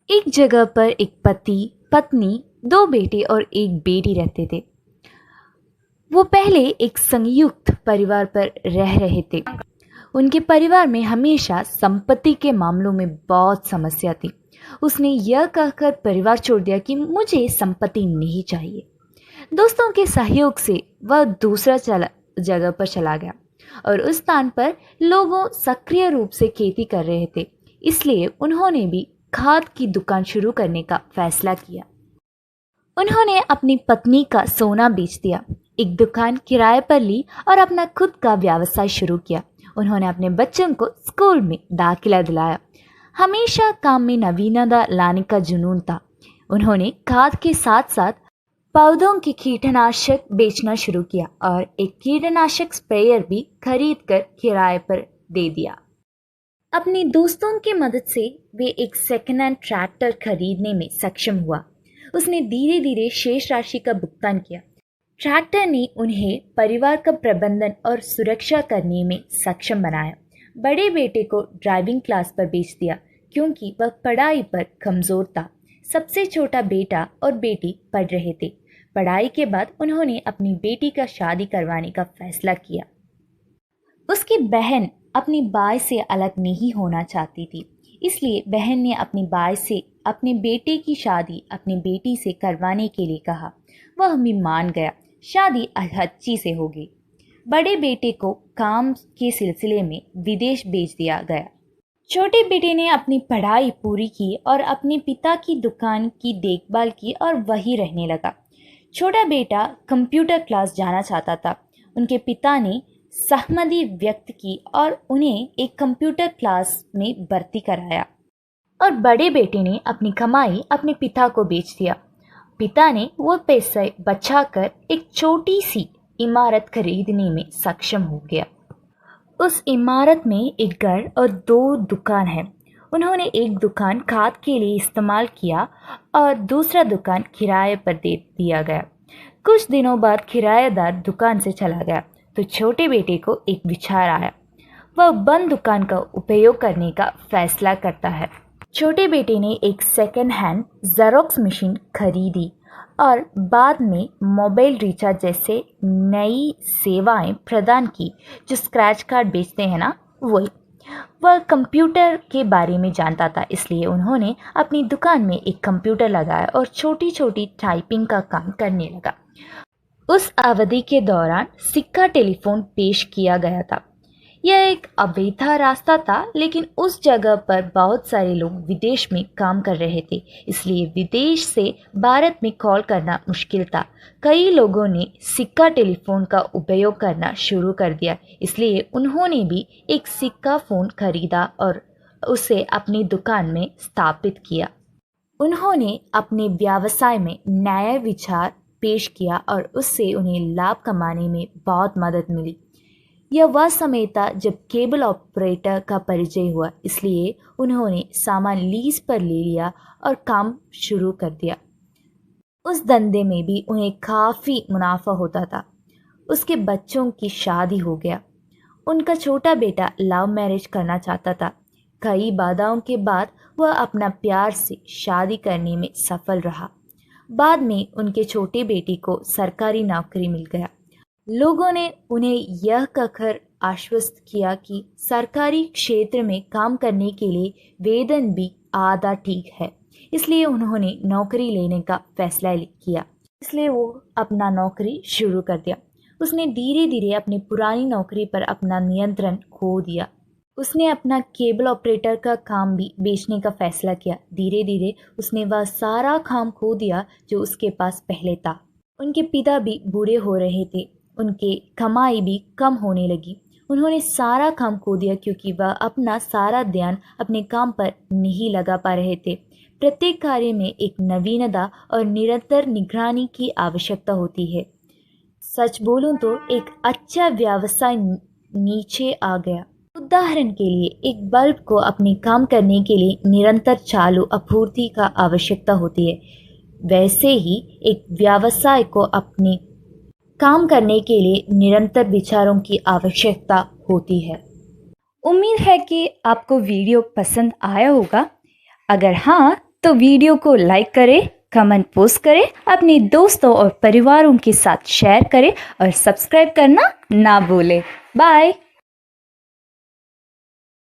एक जगह पर एक पति, पत्नी, दो बेटे और एक बेटी रहते थे। वो पहले एक संयुक्त परिवार पर रह रहे थे। उनके परिवार में हमेशा संपत्ति के मामलों में बहुत समस्या थी। उसने यह कहकर परिवार छोड़ दिया कि मुझे संपत्ति नहीं चाहिए। दोस्तों के सहयोग से वह दूसरा जगह पर चला गया और उस स्थान पर लोगों सक्रिय रूप से खेती कर रहे थे। इसलिए उन्होंने भी खाद की दुकान शुरू करने का फैसला किया। उन्होंने अपनी पत्नी का सोना बेच दिया, एक दुकान किराए पर ली और अपना खुद का व्यवसाय शुरू किया। उन्होंने अपने बच्चों को स्कूल में दाखिला दिलाया। हमेशा काम में नवीनता लाने का जुनून था। उन्होंने खाद के साथ साथ पौधों के कीटनाशक बेचना शुरू किया और एक कीटनाशक स्प्रेयर भी खरीद कर किराए पर दे दिया। अपने दोस्तों की मदद से वे एक सेकेंड हैंड ट्रैक्टर खरीदने में सक्षम हुआ। उसने धीरे धीरे शेष राशि का भुगतान किया। ट्रैक्टर ने उन्हें परिवार का प्रबंधन और सुरक्षा करने में सक्षम बनाया। बड़े बेटे को ड्राइविंग क्लास पर भेज दिया क्योंकि वह पढ़ाई पर कमजोर था। सबसे छोटा बेटा और बेटी पढ़ रहे थे। पढ़ाई के बाद उन्होंने अपनी बेटी का शादी करवाने का फैसला किया। उसकी बहन अपनी भाई से अलग नहीं होना चाहती थी, इसलिए बहन ने अपनी भाई से अपने बेटे की शादी अपनी बेटी से करवाने के लिए कहा। वह भी मान गया। शादी अच्छी से हो गई। बड़े बेटे को काम के सिलसिले में विदेश भेज दिया गया। छोटे बेटे ने अपनी पढ़ाई पूरी की और अपने पिता की दुकान की देखभाल की और वहीं रहने लगा। छोटा बेटा कंप्यूटर क्लास जाना चाहता था। उनके पिता ने सहमति व्यक्त की और उन्हें एक कंप्यूटर क्लास में भर्ती कराया और बड़े बेटे ने अपनी कमाई अपने पिता को बेच दिया। पिता ने वो पैसे बचाकर एक छोटी सी इमारत खरीदने में सक्षम हो गया। उस इमारत में एक घर और दो दुकान है। उन्होंने एक दुकान खाद के लिए इस्तेमाल किया और दूसरा दुकान किराए पर दे दिया गया। कुछ दिनों बाद किराएदार दुकान से चला गया तो छोटे बेटे को एक विचार आया। वह बंद दुकान का उपयोग करने का फैसला करता है। छोटे बेटे ने एक सेकेंड हैंड जेरोक्स मशीन खरीदी और बाद में मोबाइल रिचार्ज जैसे नई सेवाएं प्रदान की। जो स्क्रैच कार्ड बेचते हैं ना, वह कंप्यूटर के बारे में जानता था, इसलिए उन्होंने अपनी दुकान में एक कंप्यूटर लगाया और छोटी छोटी टाइपिंग का काम करने लगा। उस अवधि के दौरान सिक्का टेलीफोन पेश किया गया था। यह एक अवैध रास्ता था, लेकिन उस जगह पर बहुत सारे लोग विदेश में काम कर रहे थे, इसलिए विदेश से भारत में कॉल करना मुश्किल था। कई लोगों ने सिक्का टेलीफोन का उपयोग करना शुरू कर दिया, इसलिए उन्होंने भी एक सिक्का फ़ोन खरीदा और उसे अपनी दुकान में स्थापित किया। उन्होंने अपने व्यवसाय में नया विचार पेश किया और उससे उन्हें लाभ कमाने में बहुत मदद मिली। यह वह समय था जब केबल ऑपरेटर का परिचय हुआ, इसलिए उन्होंने सामान लीज पर ले लिया और काम शुरू कर दिया। उस धंधे में भी उन्हें काफ़ी मुनाफा होता था। उसके बच्चों की शादी हो गया। उनका छोटा बेटा लव मैरिज करना चाहता था। कई बाधाओं के बाद वह अपना प्यार से शादी करने में सफल रहा। बाद में उनके छोटे बेटे को सरकारी नौकरी मिल गया। लोगों ने उन्हें यह कहकर आश्वस्त किया कि सरकारी क्षेत्र में काम करने के लिए वेतन भी आधा ठीक है, इसलिए उन्होंने नौकरी लेने का फैसला किया। इसलिए वो अपना नौकरी शुरू कर दिया। उसने धीरे धीरे अपनी पुरानी नौकरी पर अपना नियंत्रण खो दिया। उसने अपना केबल ऑपरेटर का काम भी बेचने का फैसला किया। धीरे धीरे उसने वह सारा काम खो दिया जो उसके पास पहले था। उनके पिता भी बूढ़े हो रहे थे। उनकी कमाई भी कम होने लगी। उन्होंने सारा काम खो दिया क्योंकि वह अपना सारा ध्यान अपने काम पर नहीं लगा पा रहे थे। प्रत्येक कार्य में एक नवीनता और निरंतर निगरानी की आवश्यकता होती है। सच बोलूं तो एक अच्छा व्यवसाय नीचे आ गया। उदाहरण के लिए एक बल्ब को अपने काम करने के लिए निरंतर चालू आपूर्ति का आवश्यकता होती है, वैसे ही एक व्यवसाय को अपने काम करने के लिए निरंतर विचारों की आवश्यकता होती है। उम्मीद है कि आपको वीडियो पसंद आया होगा। अगर हाँ, तो वीडियो को लाइक करें, कमेंट पोस्ट करें, अपने दोस्तों और परिवारों के साथ शेयर करें और सब्सक्राइब करना ना भूलें। बाय।